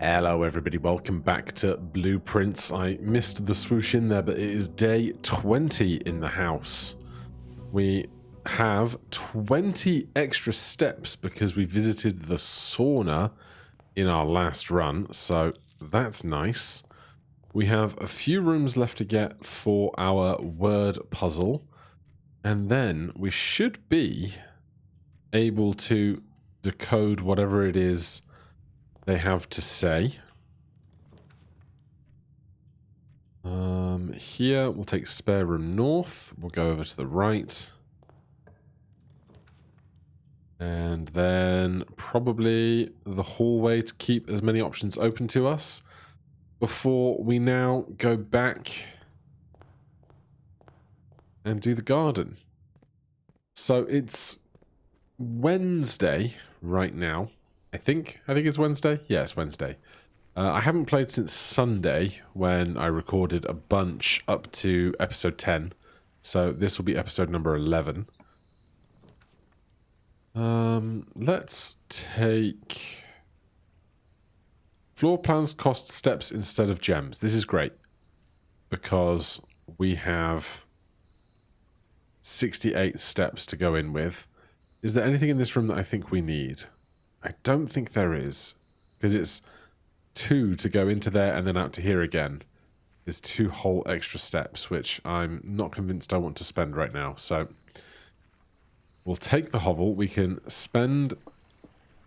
Hello everybody, welcome back to Blueprints. I missed the swoosh in there, but it is day 20 in the house. We have 20 extra steps because we visited the sauna in our last run, so that's nice. We have a few rooms left to get for our word puzzle, and then we should be able to decode whatever it is they have to say. Here we'll take spare room north. We'll go over to the right. And then probably the hallway to keep as many options open to us before we now go back and do the garden. So it's Wednesday right now. I think it's Wednesday. Yeah, it's Wednesday. I haven't played since Sunday when I recorded a bunch up to episode 10. So this will be episode number 11. Let's take... Floor plans cost steps instead of gems. This is great because we have 68 steps to go in with. Is there anything in this room that I think we need? I don't think there is, because it's 2 to go into there and then out to here again. There's 2 whole extra steps, which I'm not convinced I want to spend right now. So we'll take the hovel. We can spend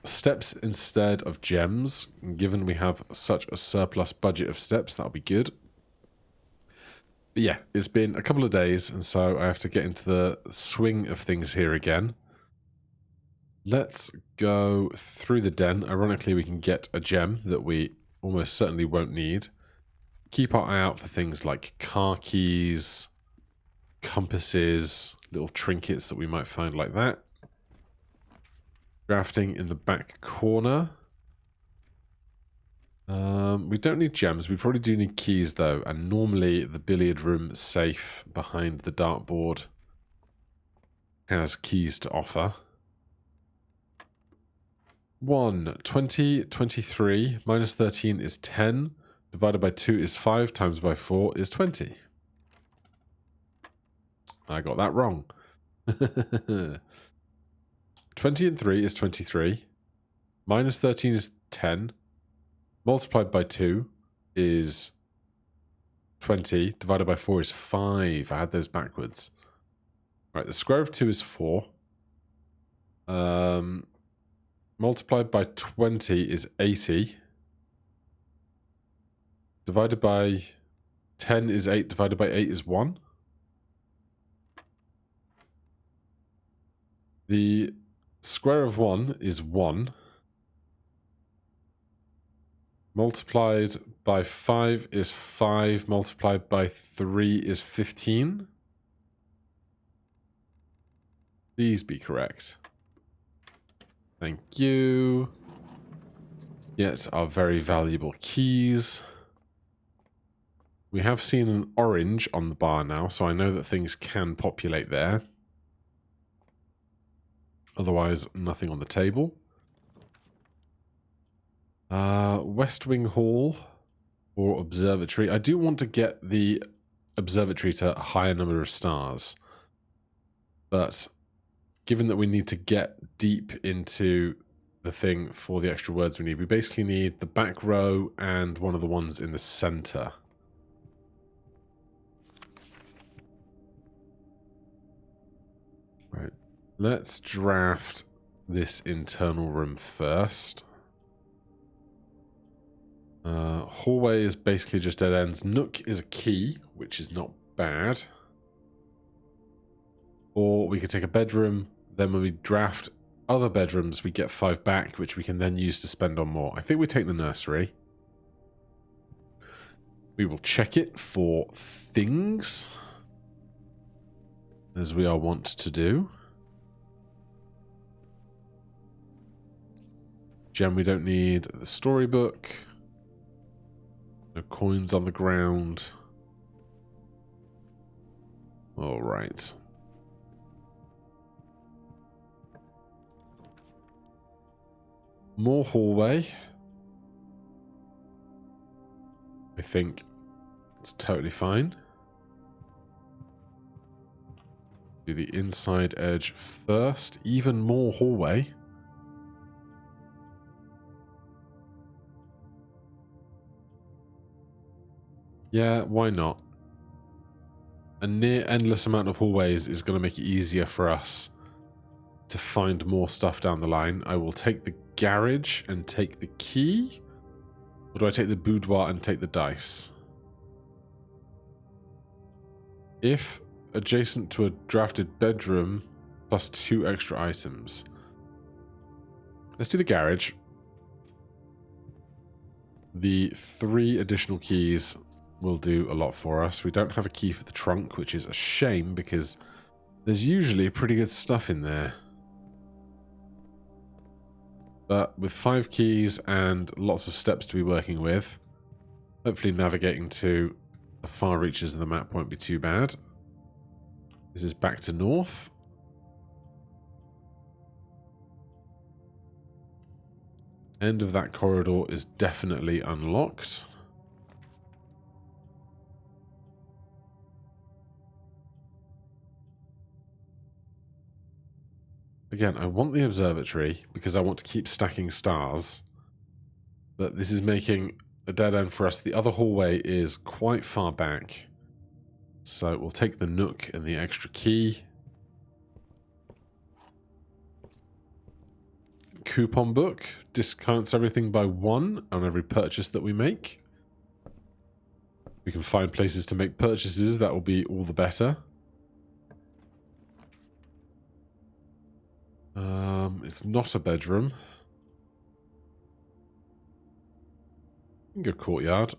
steps instead of gems. Given we have such a surplus budget of steps, that'll be good. But yeah, it's been a couple of days, and so I have to get into the swing of things here again. Let's go through the den. Ironically, we can get a gem that we almost certainly won't need. Keep our eye out for things like car keys, compasses, little trinkets that we might find like that. Drafting in the back corner. We don't need gems. We probably do need keys, though. And normally the billiard room safe behind the dartboard has keys to offer. 1, 20, 23, minus 13 is 10, divided by 2 is 5, times by 4 is 20. I got that wrong. 20 and 3 is 23, minus 13 is 10, multiplied by 2 is 20, divided by 4 is 5. I had those backwards. Right, the square of 2 is 4. Multiplied by 20 is 80. Divided by 10 is 8. Divided by 8 is 1. The square of 1 is 1. Multiplied by 5 is 5. Multiplied by 3 is 15. Please be correct. Thank you. Get our very valuable keys. We have seen an orange on the bar now, so I know that things can populate there. Otherwise, nothing on the table. West Wing Hall or Observatory. I do want to get the Observatory to a higher number of stars. But given that we need to get deep into the thing for the extra words we need, we basically need the back row and one of the ones in the center. Right, let's draft this internal room first. Hallway is basically just dead ends. Nook is a key, which is not bad. Or we could take a bedroom, then when we draft other bedrooms, we get 5 back, which we can then use to spend on more. I think we take the nursery. We will check it for things, as we are wont to do. Gem we don't need. The storybook. No coins on the ground. All right. More hallway. I think it's totally fine. Do the inside edge first. Even more hallway. Yeah, why not? A near endless amount of hallways is going to make it easier for us to find more stuff down the line. I will take the garage and take the key. Or do I take the boudoir and take the dice? If adjacent to a drafted bedroom plus 2 extra items. Let's do the garage. The 3 additional keys will do a lot for us. We don't have a key for the trunk, which is a shame because there's usually pretty good stuff in there. But with 5 keys and lots of steps to be working with, hopefully navigating to the far reaches of the map won't be too bad. This is back to north. End of that corridor is definitely unlocked. Again, I want the observatory because I want to keep stacking stars. But this is making a dead end for us. The other hallway is quite far back. So we'll take the nook and the extra key. Coupon book discounts everything by 1 on every purchase that we make. We can find places to make purchases. That will be all the better. It's not a bedroom. We can go courtyard.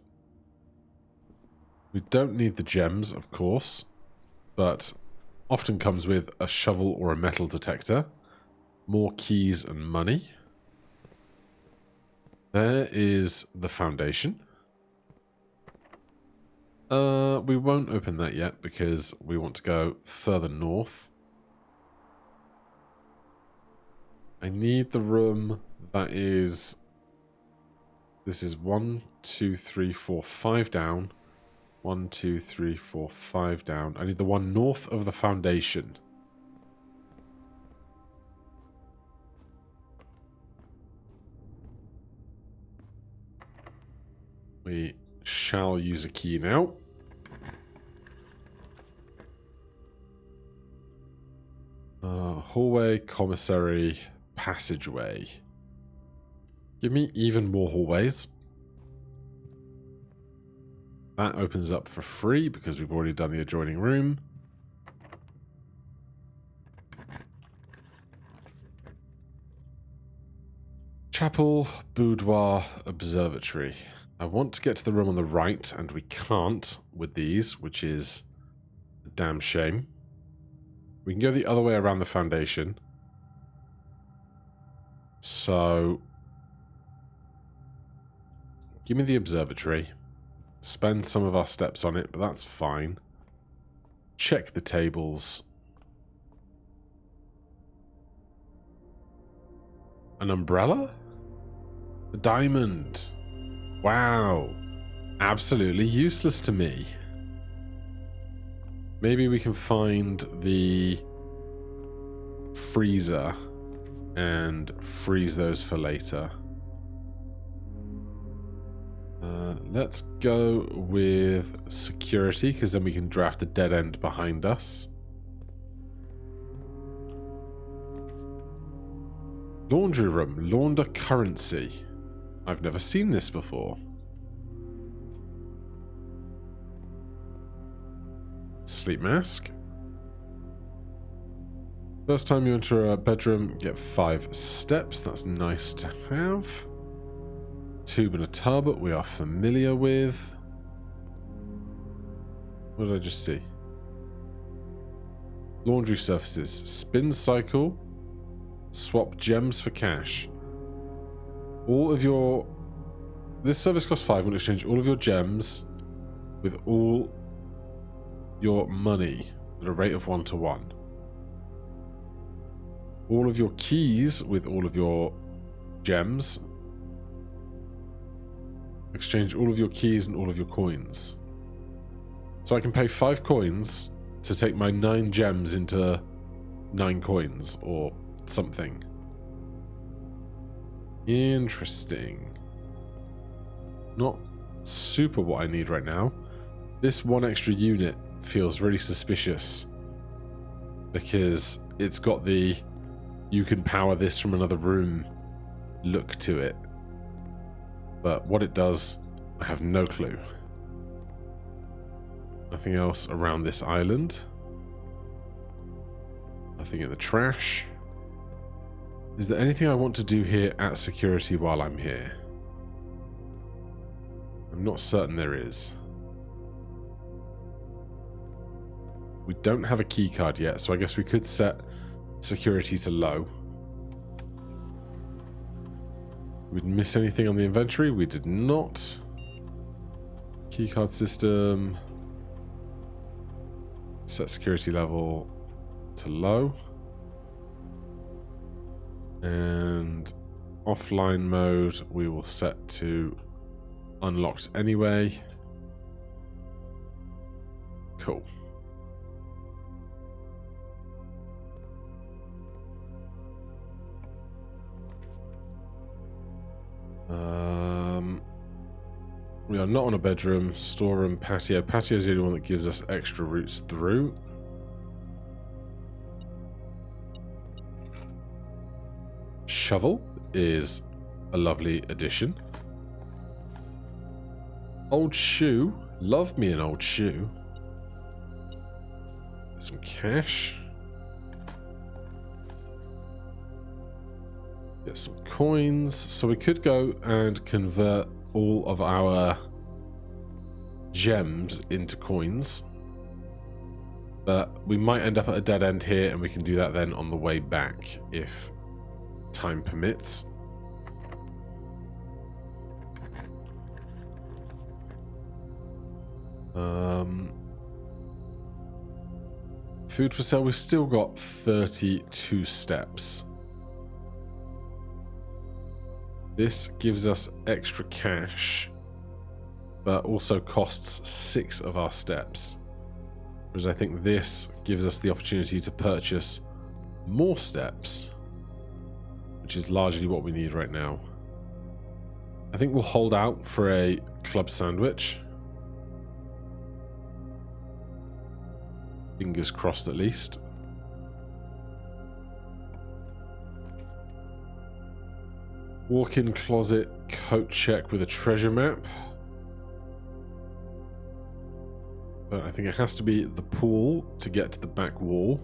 We don't need the gems, of course, but often comes with a shovel or a metal detector. More keys and money. There is the foundation. We won't open that yet because we want to go further north. I need the room that is... This is 1, 2, 3, 4, 5 down. 1, 2, 3, 4, 5 down. I need the one north of the foundation. We shall use a key now. Hallway, commissary, passageway. Give me even more hallways. That opens up for free because we've already done the adjoining room. Chapel, boudoir, observatory. I want to get to the room on the right, and we can't with these, which is a damn shame. We can go the other way around the foundation. So, give me the observatory. Spend some of our steps on it, but that's fine. Check the tables. An umbrella? A diamond. Wow. Absolutely useless to me. Maybe we can find the freezer and freeze those for later. Let's go with security, because then we can draft a dead end behind us. Laundry room, launder currency. I've never seen this before. Sleep mask. First time you enter a bedroom, get 5 steps. That's nice to have. Tube and a tub we are familiar with. What did I just see? Laundry surfaces. Spin cycle. Swap gems for cash. All of your... This service costs 5. Will exchange all of your gems with all your money at a rate of 1:1. All of your keys with all of your gems Exchange all of your keys and all of your coins. So I can pay 5 coins to take my 9 gems into 9 coins or something. Interesting. Not super what I need right now. This 1 extra unit feels really suspicious because it's got the you can power this from another room look to it. But what it does, I have no clue. Nothing else around this island. Nothing in the trash. Is there anything I want to do here at security while I'm here? I'm not certain there is. We don't have a key card yet, so I guess we could set security to low. We'd miss anything on the inventory? We did not. Keycard system. Set security level to low. And offline mode we will set to unlocked anyway. Cool. We are not on a bedroom, storeroom, patio. Patio is the only one that gives us extra routes through. Shovel is a lovely addition. Old shoe. Love me an old shoe. Some cash. Get some coins. So we could go and convert all of our gems into coins. But we might end up at a dead end here, and we can do that then on the way back if time permits. Food for sale. We've still got 32 steps. This gives us extra cash, but also costs 6 of our steps. Whereas I think this gives us the opportunity to purchase more steps, which is largely what we need right now. I think we'll hold out for a club sandwich. Fingers crossed at least. Walk-in closet, coat check with a treasure map. But I think it has to be the pool to get to the back wall.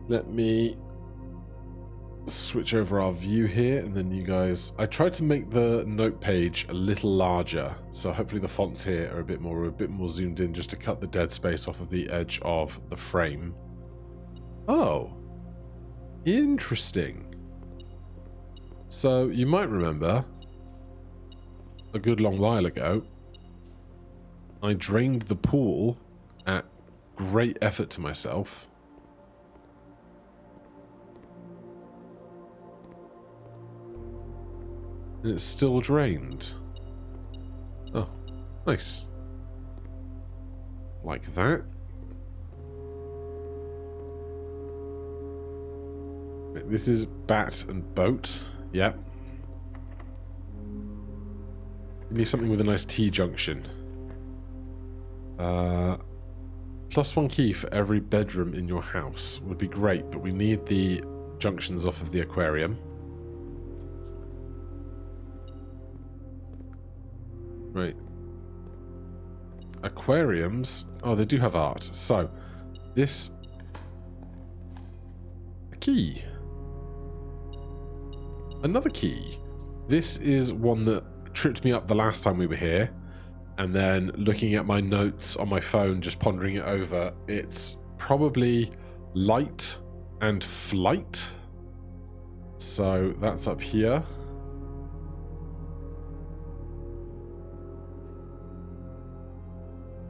Let me switch over our view here, and then you guys... I tried to make the note page a little larger, so hopefully the fonts here are a bit more zoomed in, just to cut the dead space off of the edge of the frame. Oh. Interesting. So, you might remember, a good long while ago, I drained the pool at great effort to myself. And it's still drained. Oh, nice. Like that. This is bat and boat. Yeah. Give me something with a nice T-junction. +1 key for every bedroom in your house would be great, but we need the junctions off of the aquarium. Right. Aquariums. Oh, they do have art. So, this... a key. Another key. This is one that tripped me up the last time we were here. And then looking at my notes on my phone, just pondering it over, it's probably light and flight. So that's up here.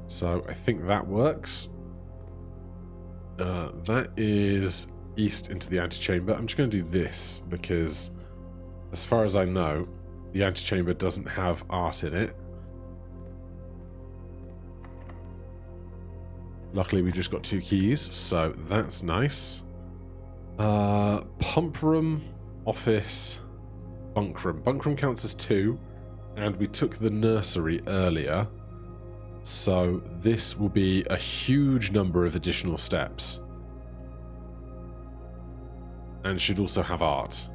So I think that works. That is east into the antechamber. I'm just going to do this because As far as I know, the antechamber doesn't have art in it. Luckily, we just got 2 keys, so that's nice. Pump room, office, bunk room. Bunk room counts as 2, and we took the nursery earlier. So this will be a huge number of additional steps. And should also have art.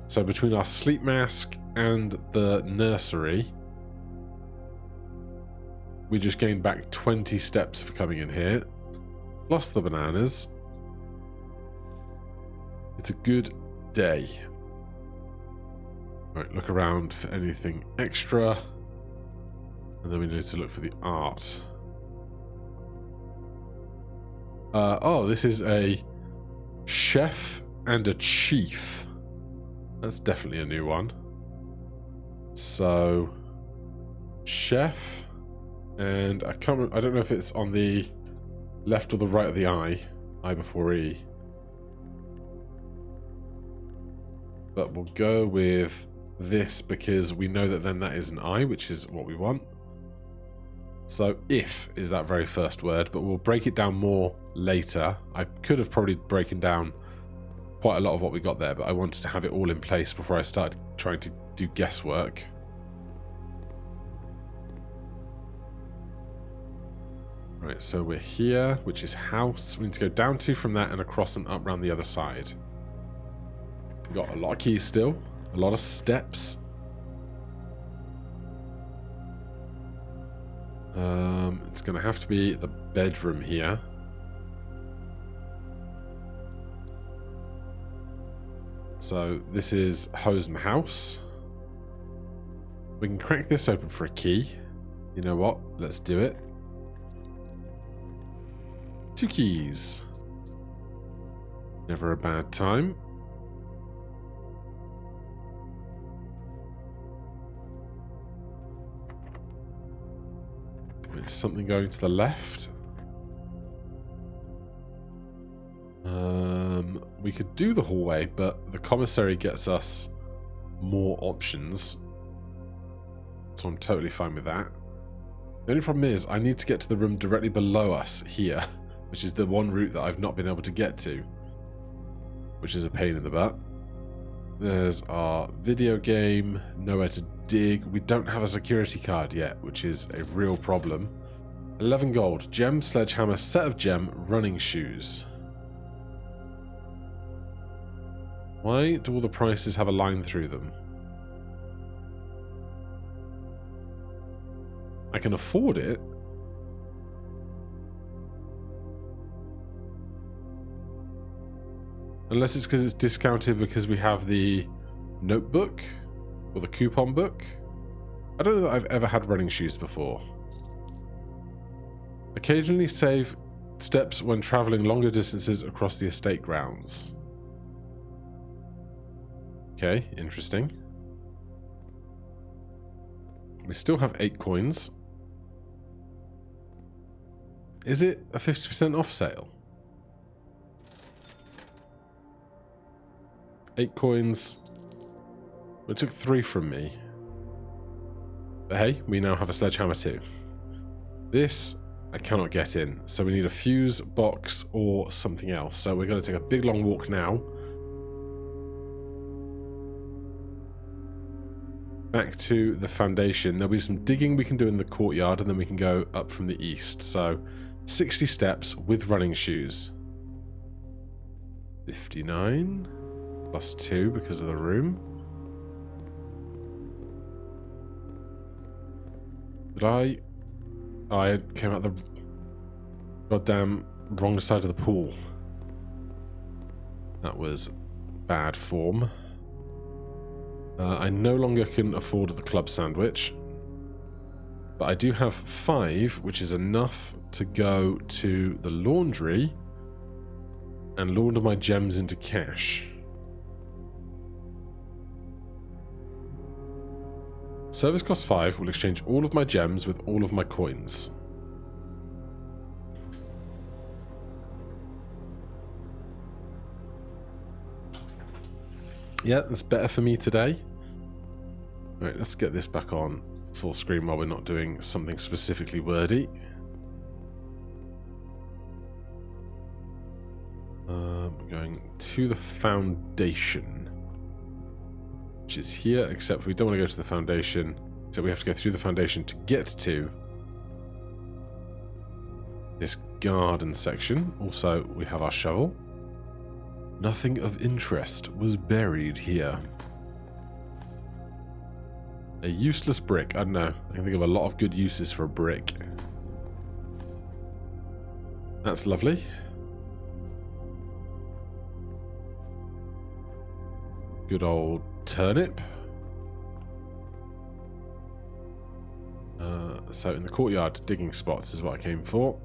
So between our sleep mask and the nursery, we just gained back 20 steps for coming in here, plus the bananas. It's a good day. Right, look around for anything extra. And then we need to look for the art. Oh, this is a chef and a chief. That's definitely a new one. So, chef, and I don't know if it's on the left or the right of the I before E. But we'll go with this because we know that then that is an I, which is what we want. So if is that very first word, but we'll break it down more later. I could have probably broken down quite a lot of what we got there, but I wanted to have it all in place before I started trying to do guesswork. Right, so we're here, which is house. We need to go down 2 from that and across and up around the other side. We've got a lot of keys still, a lot of steps. It's going to have to be the bedroom here. So this is hose and house. We can crack this open for a key. You know what? Let's do it. 2 keys. Never a bad time. It's something going to the left. We could do the hallway, but the commissary gets us more options. So I'm totally fine with that. The only problem is I need to get to the room directly below us here, which is the one route that I've not been able to get to, which is a pain in the butt. There's our video game, nowhere to dig. We don't have a security card yet, which is a real problem. 11 gold, gem, sledgehammer, set of gem, running shoes. Why do all the prices have a line through them? I can afford it. Unless it's because it's discounted because we have the notebook or the coupon book. I don't know that I've ever had running shoes before. Occasionally save steps when traveling longer distances across the estate grounds. Okay, interesting. We still have 8 coins. Is it a 50% off sale? 8 coins. It took 3 from me. But hey, we now have a sledgehammer too. This I cannot get in, so we need a fuse box or something else. So we're going to take a big long walk now. Back to the foundation. There'll be some digging we can do in the courtyard, and then we can go up from the east. So 60 steps with running shoes. 59 plus 2 because of the room. Did I... Oh, I came out the goddamn wrong side of the pool. That was bad form. I no longer can afford the club sandwich. But I do have 5, which is enough to go to the laundry and launder my gems into cash. Service cost 5 will exchange all of my gems with all of my coins. Yeah, that's better for me today. Right, let's get this back on full screen while we're not doing something specifically wordy. Going to the foundation, which is here, except we don't want to go to the foundation, except we have to go through the foundation to get to this garden section. Also, we have our shovel. Nothing of interest was buried here. A useless brick. I don't know. I can think of a lot of good uses for a brick. That's lovely. Good old turnip. So in the courtyard, digging spots is what I came for.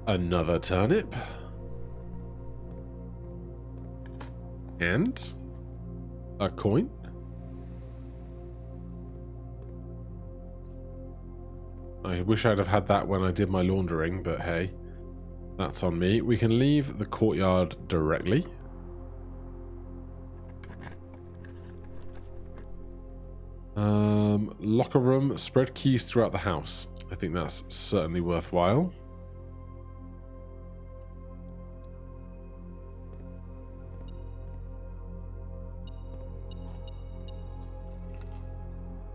Another turnip. And a coin. I wish I'd have had that when I did my laundering, but hey, that's on me. We can leave the courtyard directly. Locker room, spread keys throughout the house. I think that's certainly worthwhile.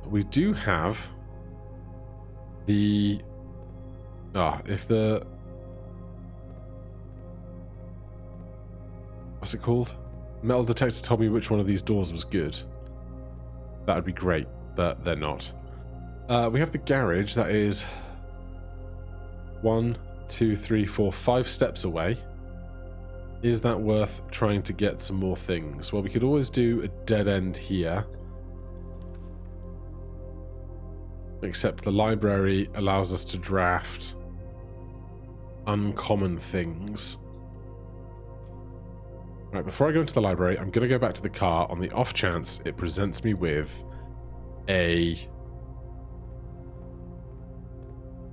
We do have the... if the... What's it called? Metal detector told me which one of these doors was good. That would be great, but they're not. We have the garage that is 1, 2, 3, 4, 5 steps away. Is that worth trying to get some more things? Well, we could always do a dead end here. Except the library allows us to draft uncommon things. Right, before I go into the library, I'm going to go back to the car on the off chance it presents me with a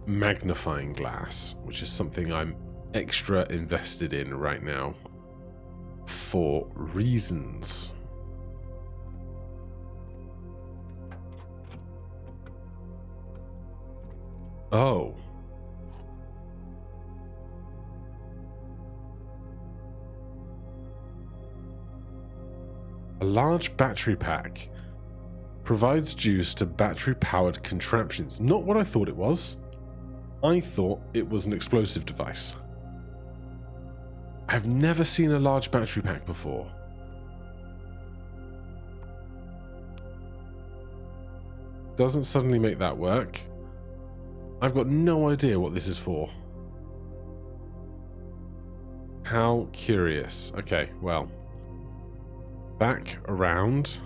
magnifying glass, which is something I'm extra invested in right now for reasons. Oh. A large battery pack provides juice to battery-powered contraptions. Not what I thought it was. I thought it was an explosive device. I've never seen a large battery pack before. Doesn't suddenly make that work. I've got no idea what this is for. How curious. Okay, well. Back around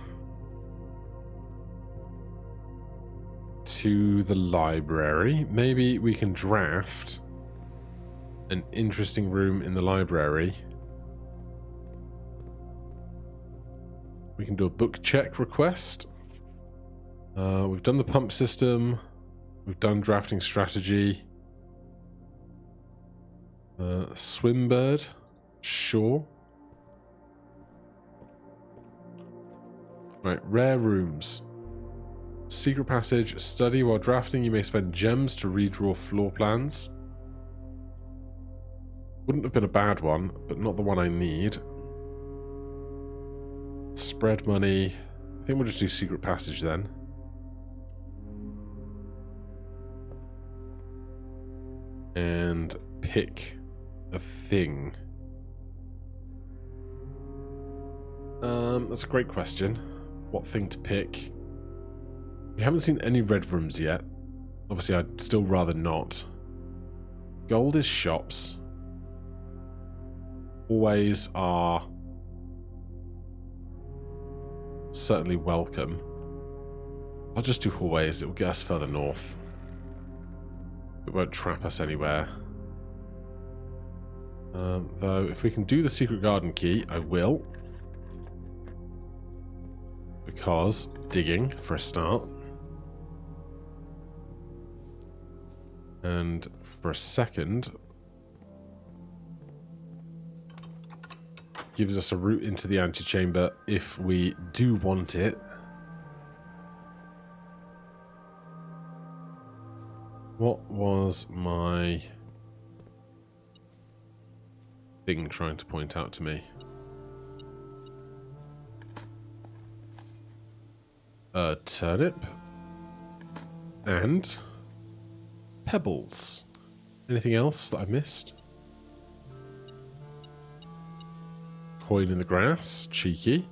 to the library. Maybe we can draft an interesting room in the library. We can do a book check request. We've done the pump system. We've done drafting strategy. Swimbird. Sure. Right, rare rooms. Secret passage. Study while drafting. You may spend gems to redraw floor plans. Wouldn't have been a bad one, but not the one I need. Spread money. I think we'll just do secret passage then. And pick a thing. That's a great question. What thing to pick? We haven't seen any red rooms yet. Obviously, I'd still rather not. Gold is shops. Always are certainly welcome. I'll just do hallways. It will get us further north. It won't trap us anywhere. Though, if we can do the secret garden key, I will. Because digging, for a start. And for a second... gives us a route into the antechamber if we do want it. What was my thing trying to point out to me? A turnip and pebbles. Anything else that I missed? Coin in the grass. Cheeky.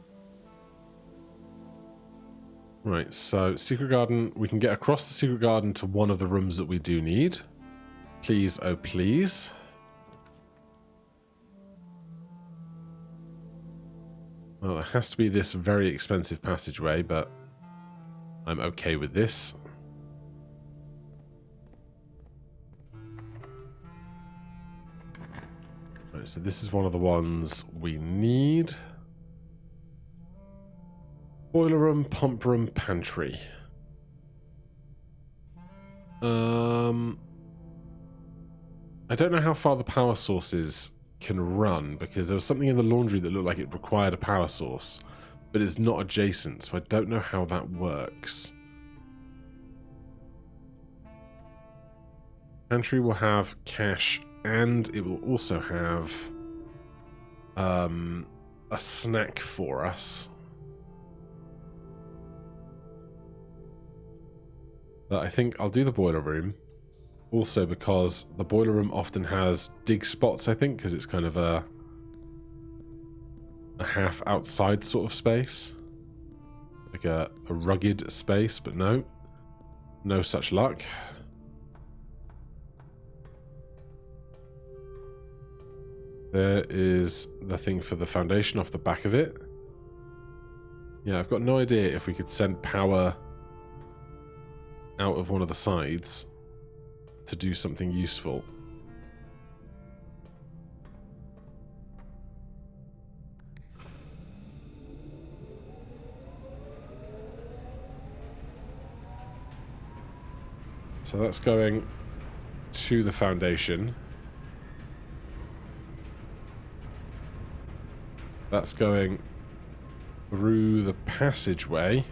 Right, so secret garden. We can get across the secret garden to one of the rooms that we do need. Please, oh please. Well, it has to be this very expensive passageway, but I'm okay with this. Right, so this is one of the ones we need. Boiler room, pump room, pantry. I don't know how far the power sources can run, because there was something in the laundry that looked like it required a power source, but it's not adjacent, so I don't know how that works. Pantry will have cash, and it will also have a snack for us. But I think I'll do the boiler room. Also because the boiler room often has dig spots, I think, because it's kind of a half outside sort of space. Like a rugged space, but no. No such luck. There is the thing for the foundation off the back of it. Yeah, I've got no idea if we could send power out of one of the sides to do something useful. So that's going to the foundation. That's going through the passageway.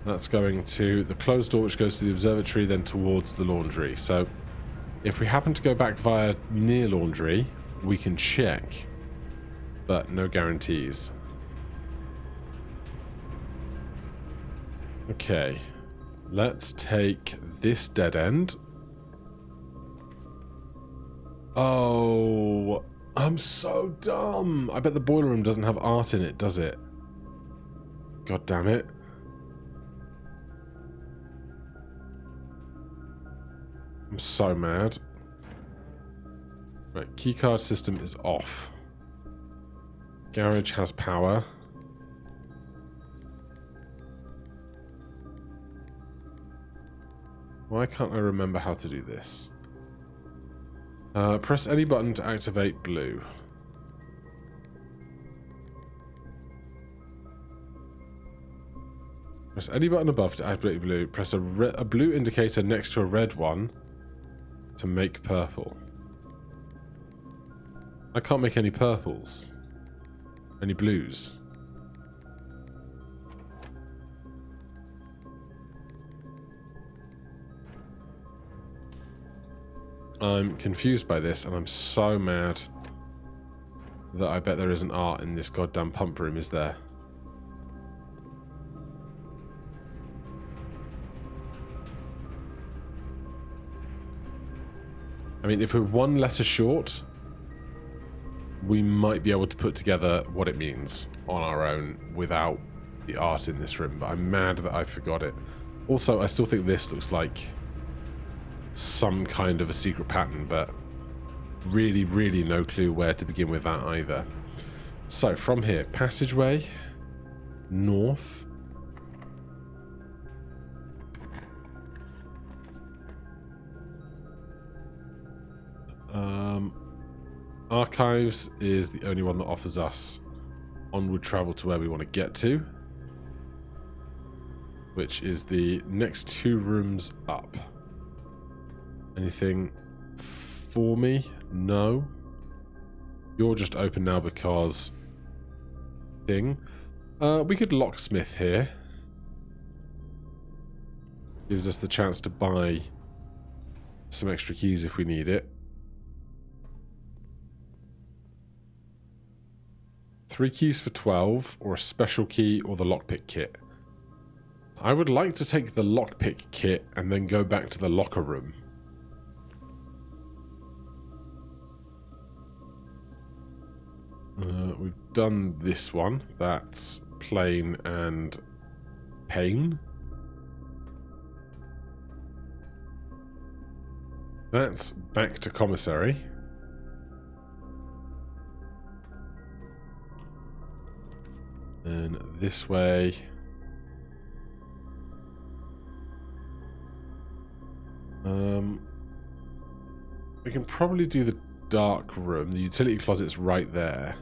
That's going to the closed door, which goes to the observatory, then towards the laundry. So if we happen to go back via near laundry, we can check, but no guarantees. Okay, let's take this dead end. Oh, I'm so dumb. I bet the boiler room doesn't have art in it, does it? God damn it. I'm so mad. Right, keycard system is off. Garage has power. Why can't I remember how to do this? Press any button to activate blue. Press any button above to activate blue. Press a blue indicator next to a red one to make purple. I can't make any purples. Any blues. I'm confused by this, and I'm so mad that I bet there isn't art in this goddamn pump room, is there? I mean, if we're one letter short, we might be able to put together what it means on our own without the art in this room, but I'm mad that I forgot it. Also, I still think this looks like some kind of a secret pattern, but really, really no clue where to begin with that either. So, from here, passageway, north. Archives is the only one that offers us onward travel to where we want to get to, which is the next two rooms up. Anything for me? No. You're just open now because... thing. We could locksmith here. Gives us the chance to buy some extra keys if we need it. 3 keys for 12, or a special key, or the lockpick kit. I would like to take the lockpick kit and then go back to the locker room. We've done this one. That's plain and pain. That's back to Commissary. And this way... we can probably do the dark room. The utility closet's right there.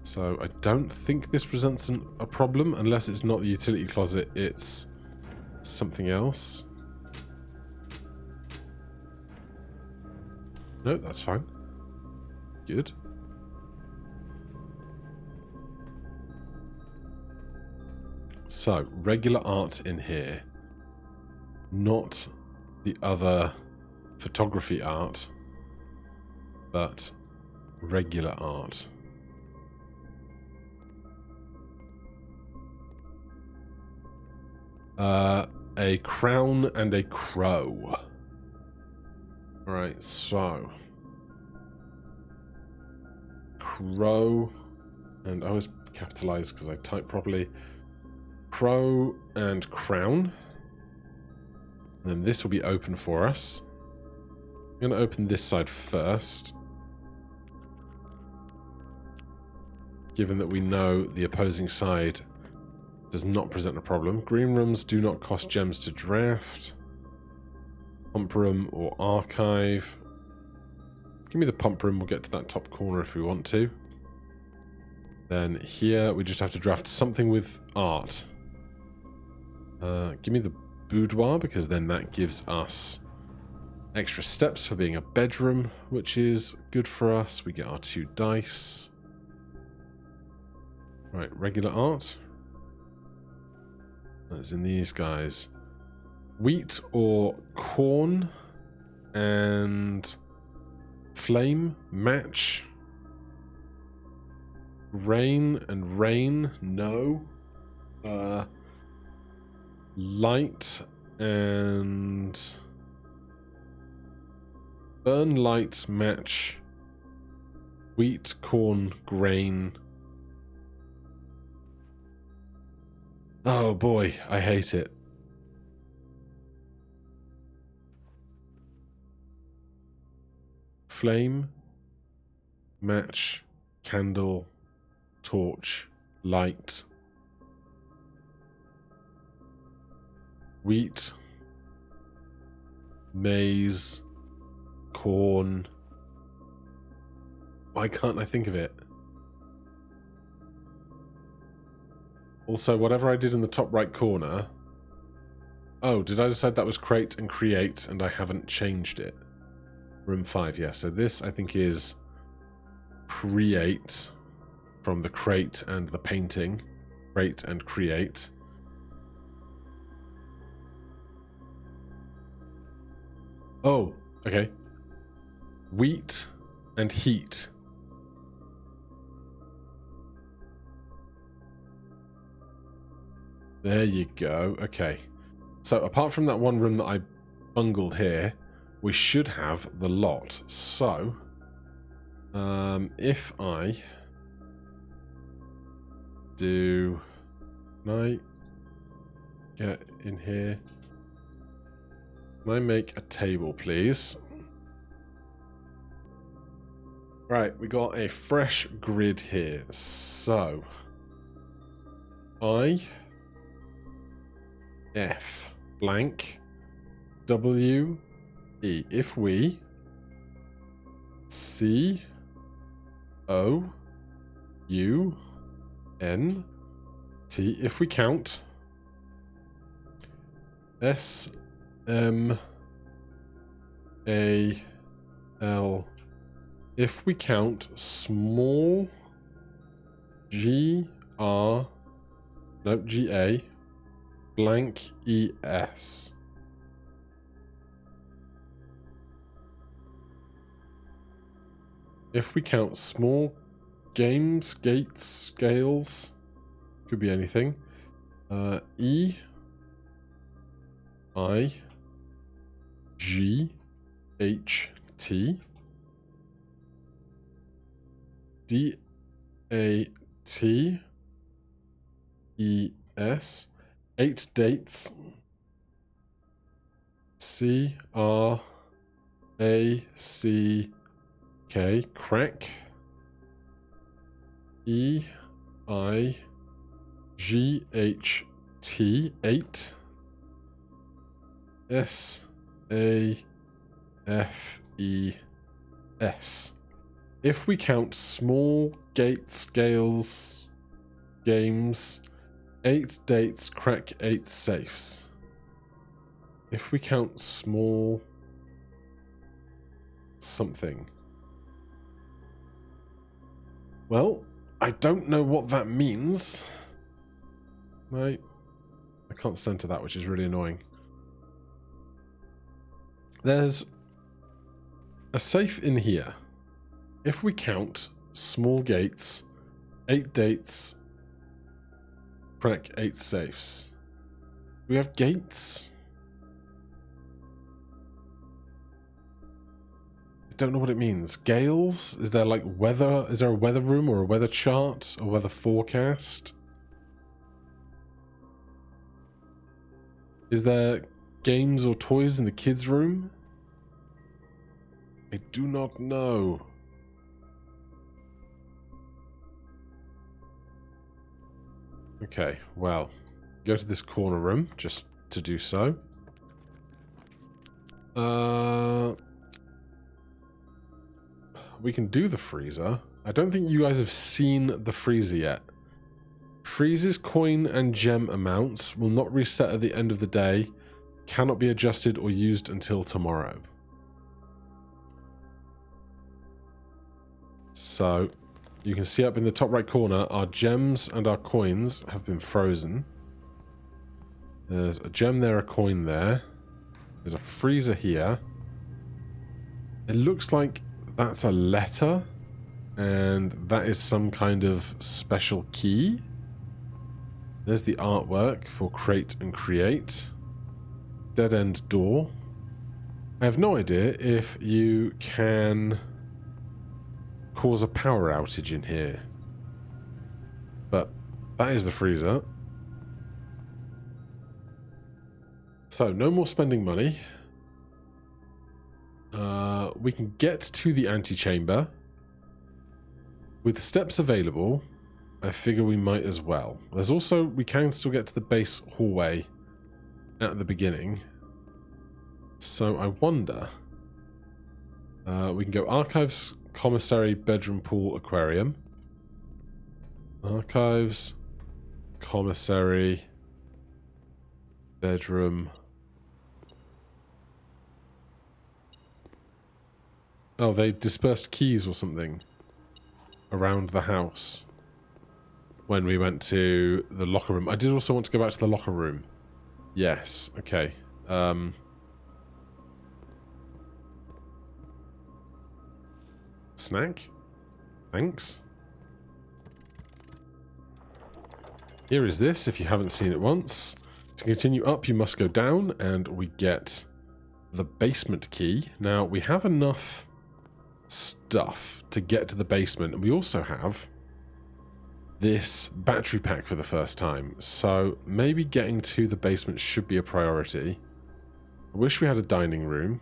So I don't think this presents a problem, unless it's not the utility closet, it's something else. No, that's fine. Good. So, regular art in here. Not the other photography art, but regular art. A crown and a crow. Alright, so... crow... and I always capitalize because I type properly. Crow and crown. And then this will be open for us. I'm going to open this side first. Given that we know the opposing side does not present a problem. Green rooms do not cost gems to draft. Pump room or archive. Give me the pump room. We'll get to that top corner if we want to. Then here we just have to draft something with art. Give me the boudoir, because then that gives us extra steps for being a bedroom, which is good for us. We get our 2 dice. Right, regular art. That's in these guys. Wheat or corn and flame match. Rain and rain, no. Light and burn light match. Wheat, corn, grain. Oh boy, I hate it. Flame, match, candle, torch, light. Wheat, maize, corn. Why can't I think of it? Also, whatever I did in the top right corner... Oh, did I decide that was crate and create and I haven't changed it? Room 5, yeah. So this, I think, is create from the crate and the painting. Crate and create. Oh, okay. Wheat and heat. There you go. Okay. So apart from that one room that I bungled here, we should have the lot. So, if I do... Can I get in here? Can I make a table, please? Right, we got a fresh grid here. So, I, F, blank, W, E. If we, C, O, U, N, T. If we count, S M A L. If we count small G R, no, G A blank E S. If we count small games, gates, scales, could be anything. E I G H T D A T E S. 8 dates. C R A C K. Crack. E I G H T. 8. S A F E S. If we count small gates, scales, games, 8 dates, crack 8 safes. If we count small something. Well, I don't know what that means. Right. I can't center that, which is really annoying. There's a safe in here. If we count small gates, 8 dates, crack 8 safes. Do we have gates? I don't know what it means. Gales? Is there like weather? Is there a weather room or a weather chart? A weather forecast? Is there games or toys in the kids' room? I do not know. Okay, well, go to this corner room just to do so. We can do the freezer. I don't think you guys have seen the freezer yet. Freezes, coin, and gem amounts will not reset at the end of the day, cannot be adjusted or used until tomorrow. So, you can see up in the top right corner, our gems and our coins have been frozen. There's a gem there, a coin there. There's a freezer here. It looks like that's a letter, and that is some kind of special key. There's the artwork for crate and create. Dead end door. I have no idea if you can cause a power outage in here, but that is the freezer. So no more spending money. We can get to the antechamber with steps available. I figure we might as well. There's also, we can still get to the base hallway at the beginning, so I wonder, we can go archives, commissary, bedroom, pool, aquarium. Archives, commissary, bedroom. Oh, they dispersed keys or something around the house when we went to the locker room. I did also want to go back to the locker room. Yes, okay. Snack? Thanks. Here is this, if you haven't seen it once. To continue up, you must go down, and we get the basement key. Now, we have enough stuff to get to the basement, and we also have this battery pack for the first time, so maybe getting to the basement should be a priority. I wish we had a dining room.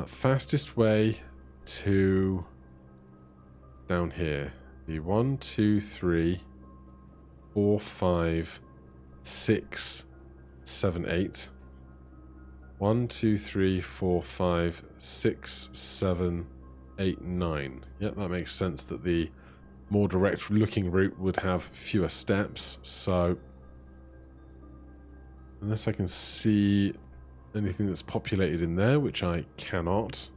Fastest way to down here. The 1, 2, 3, 4, 5, 6, 7, 8. 1, 2, 3, 4, 5, 6, 7, 8, 9. Yep, that makes sense that the more direct looking route would have fewer steps, so Unless I can see anything that's populated in there, which I cannot.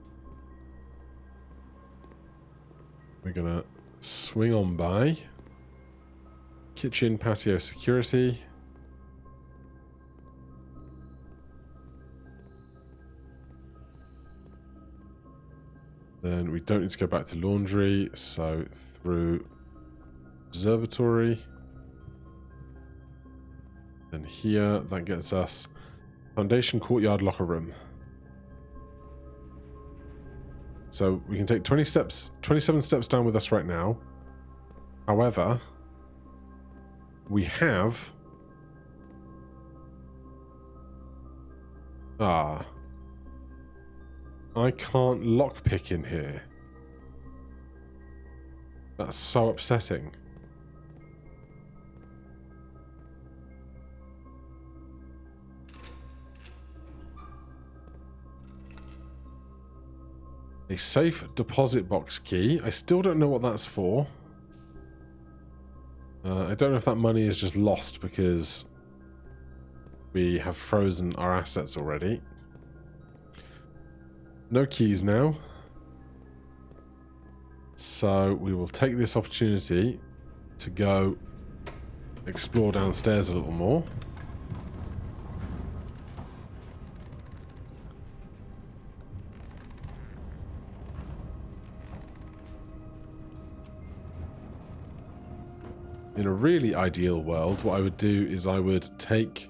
We're gonna swing on by. Kitchen, patio, security. Then we don't need to go back to laundry, so through observatory. Then here, that gets us foundation, courtyard, locker room. So we can take 20 steps, 27 steps down with us right now. However, we have... I can't lockpick in here. That's so upsetting. A safe deposit box key. I still don't know what that's for. I don't know if that money is just lost because we have frozen our assets already. No keys now. So we will take this opportunity to go explore downstairs a little more. In a really ideal world, what I would do is I would take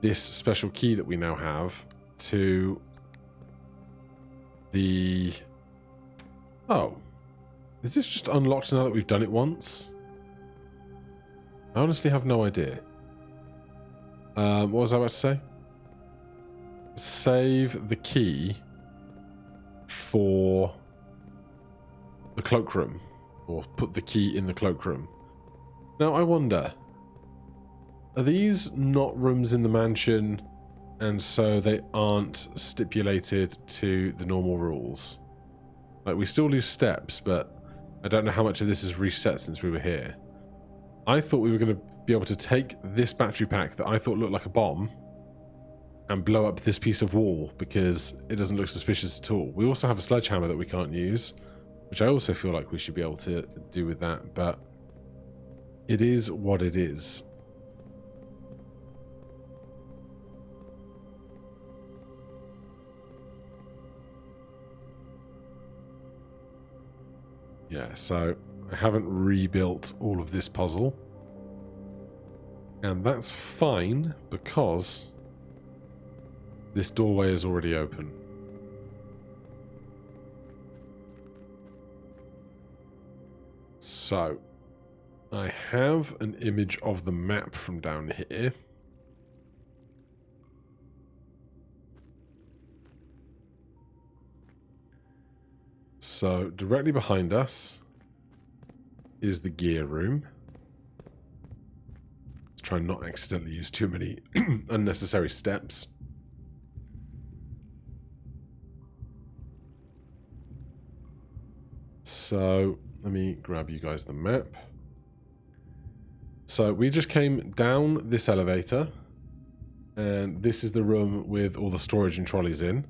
this special key that we now have to the... Oh. Is this just unlocked now that we've done it once? I honestly have no idea. What was I about to say? Save the key for the cloakroom. Or put the key in the cloakroom. Now, I wonder, are these not rooms in the mansion, and so they aren't stipulated to the normal rules? Like, we still lose steps, but I don't know how much of this is reset since we were here. I thought we were going to be able to take this battery pack that I thought looked like a bomb and blow up this piece of wall because it doesn't look suspicious at all. We also have a sledgehammer that we can't use, which I also feel like we should be able to do with that, but it is what it is. Yeah, so I haven't rebuilt all of this puzzle. And that's fine because this doorway is already open. So I have an image of the map from down here. So directly behind us is the gear room. Let's try and not accidentally use too many unnecessary steps. So let me grab you guys the map. So we just came down this elevator, and this is the room with all the storage and trolleys in.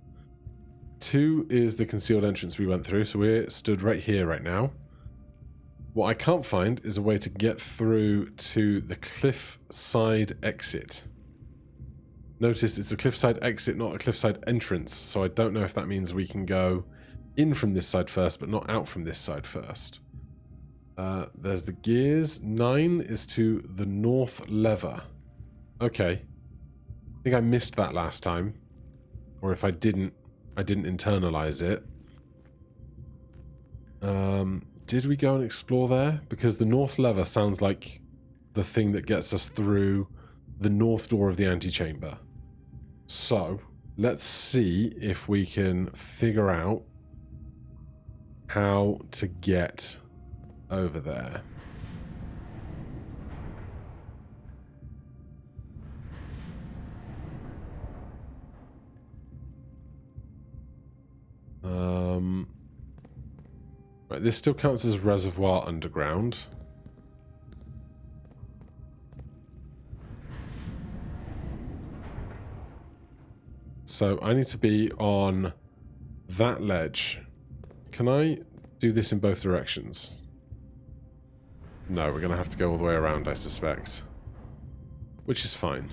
2 is the concealed entrance we went through, so we're stood right here right now. What I can't find is a way to get through to the cliffside exit. Notice it's a cliffside exit, not a cliffside entrance, so I don't know if that means we can go in from this side first, but not out from this side first. There's the gears. 9 is to the north lever. Okay. I think I missed that last time. Or if I didn't internalize it. Did we go and explore there? Because the north lever sounds like the thing that gets us through the north door of the antechamber. So, let's see if we can figure out how to get over there. Right, this still counts as reservoir underground. So I need to be on that ledge. Can I do this in both directions? No, we're going to have to go all the way around, I suspect. Which is fine.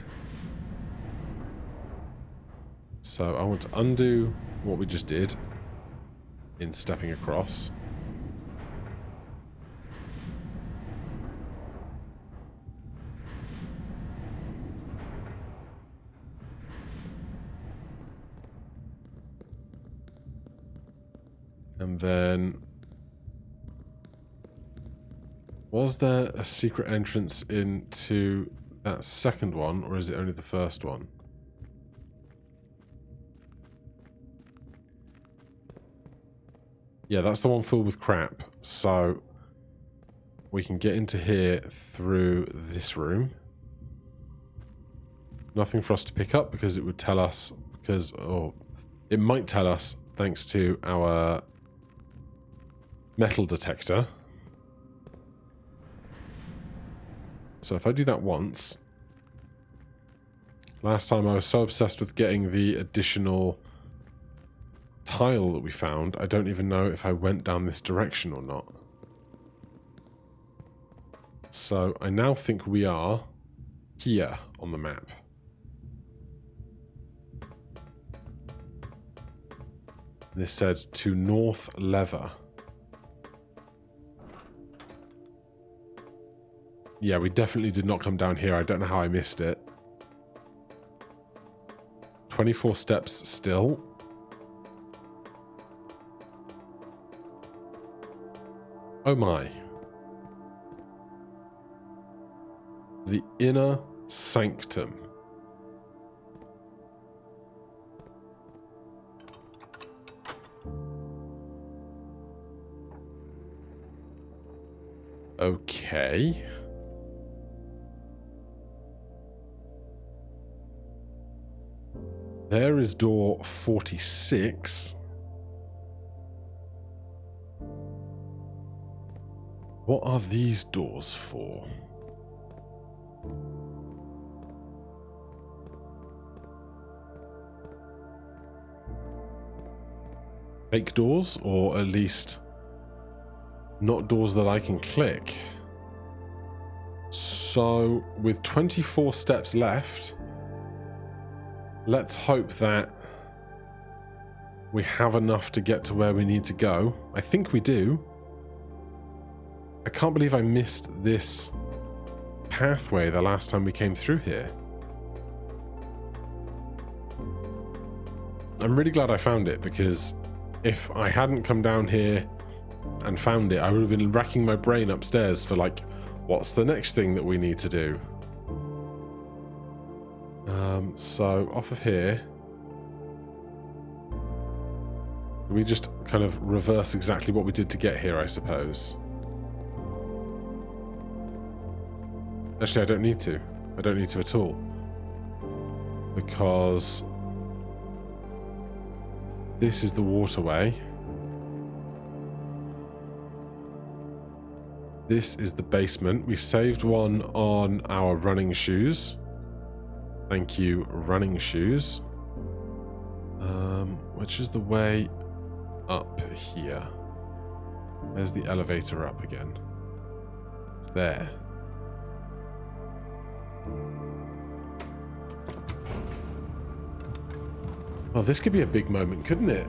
So I want to undo what we just did in stepping across. And then... was there a secret entrance into that second one, or is it only the first one? Yeah, that's the one filled with crap. So we can get into here through this room. Nothing for us to pick up because it would tell us, or it might tell us thanks to our metal detector. So if I do that once... last time I was so obsessed with getting the additional tile that we found, I don't even know if I went down this direction or not. So I now think we are here on the map. This said to north lever. Yeah, we definitely did not come down here. I don't know how I missed it. 24 steps still. Oh my. The inner sanctum. Okay. There is door 46. What are these doors for? Fake doors, or at least not doors that I can click. So, with 24 steps left, let's hope that we have enough to get to where we need to go. I think we do. I can't believe I missed this pathway the last time we came through here. I'm really glad I found it, because if I hadn't come down here and found it, I would have been racking my brain upstairs for like, what's the next thing that we need to do? So off of here, we just kind of reverse exactly what we did to get here, I suppose. Actually, I don't need to. I don't need to at all. Because this is the waterway. This is the basement. We saved one on our running shoes. Thank you, running shoes. Which is the way up here? There's the elevator up again. It's there. Oh, this could be a big moment, couldn't it?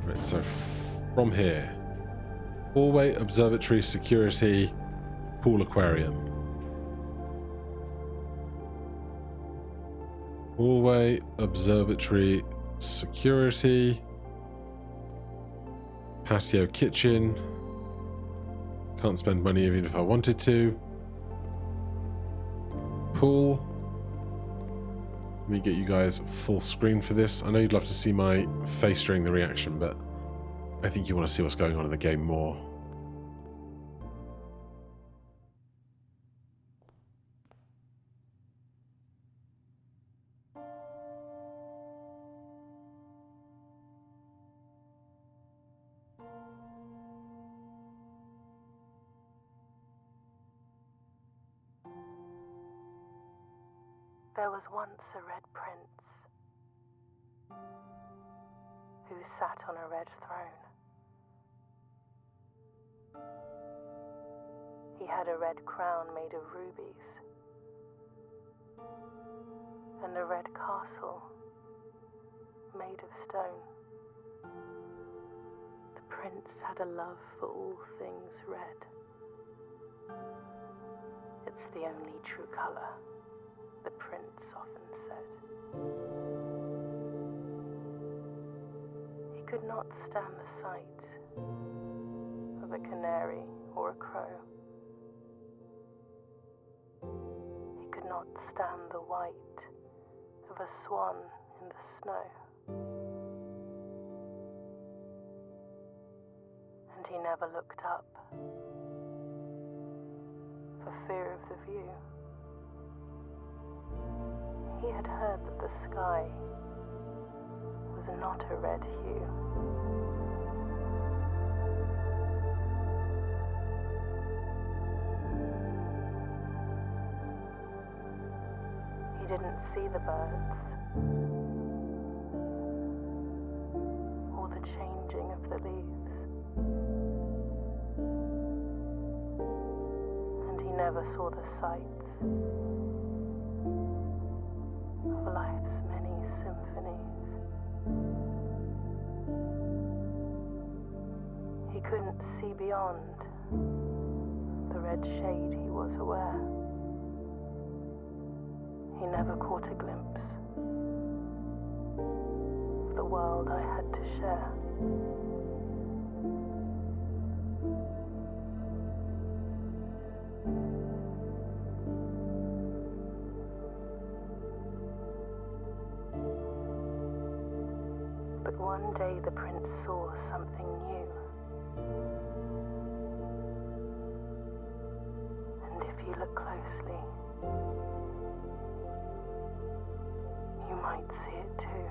Right, so from here, hallway, observatory, security, pool, aquarium. Hallway, observatory, security, patio, kitchen. Can't spend money even if I wanted to. Pool. Let me get you guys full screen for this. I know you'd love to see my face during the reaction, but I think you want to see what's going on in the game more. There was once a red prince who sat on a red throne. He had a red crown made of rubies and a red castle made of stone. The prince had a love for all things red. It's the only true color, the prince often said. He could not stand the sight of a canary or a crow. He could not stand the white of a swan in the snow. And he never looked up for fear of the view. He had heard that the sky was not a red hue. He didn't see the birds or the changing of the leaves, and he never saw the sights of life's many symphonies. He couldn't see beyond the red shade, he was aware. He never caught a glimpse of the world I had to share. But one day the prince saw something new. And if you look closely, you might see it too.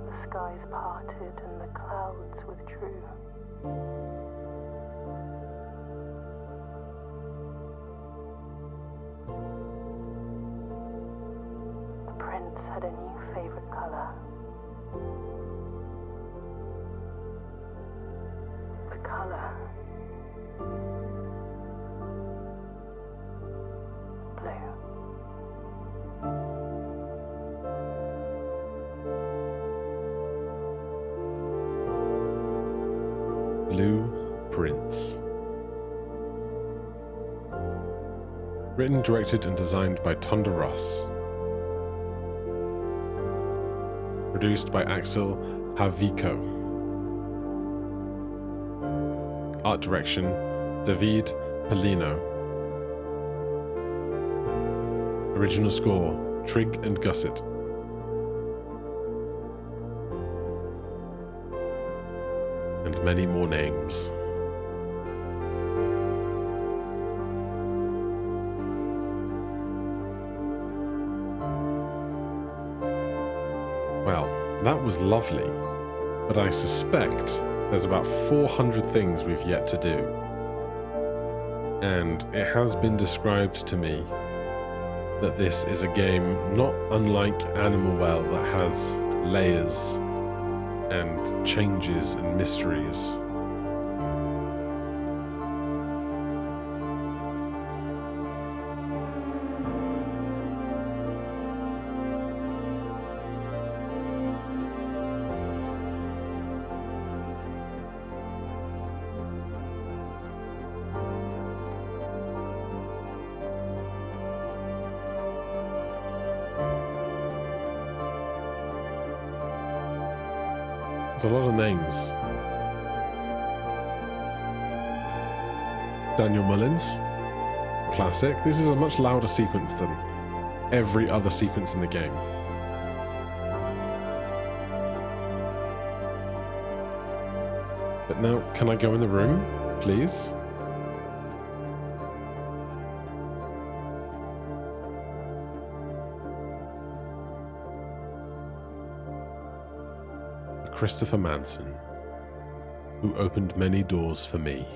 The skies parted and the clouds withdrew. The prince had a new favorite color. The color blue. Blue Prince. Written, directed and designed by Tonda Ross. Produced by Axel Haviko. Art direction, David Polino. Original score, Trigg and Gusset. And many more names. Well, that was lovely, but I suspect there's about 400 things we've yet to do. And it has been described to me that this is a game not unlike Animal Well that has layers and changes and mysteries. There's a lot of names. Daniel Mullins, classic. This is a much louder sequence than every other sequence in the game. But now, can I go in the room, please? Christopher Manson, who opened many doors for me.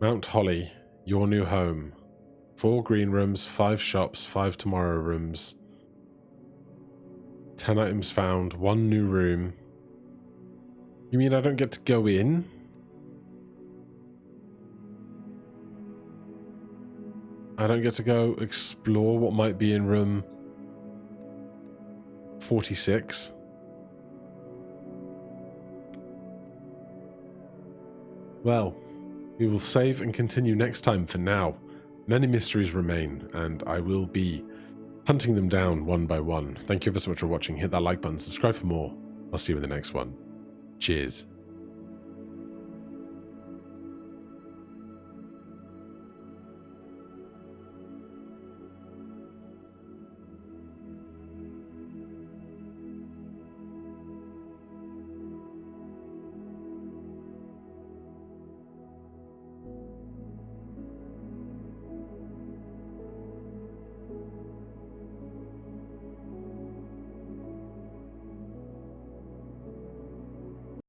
Mount Holly, your new home. 4 green rooms, 5 shops, 5 tomorrow rooms. 10 items found, 1 new room. You mean I don't get to go in? I don't get to go explore what might be in room 46? Well, we will save and continue next time for now. Many mysteries remain, and I will be hunting them down one by one. Thank you ever so much for watching. Hit that like button, subscribe for more. I'll see you in the next one. Cheers.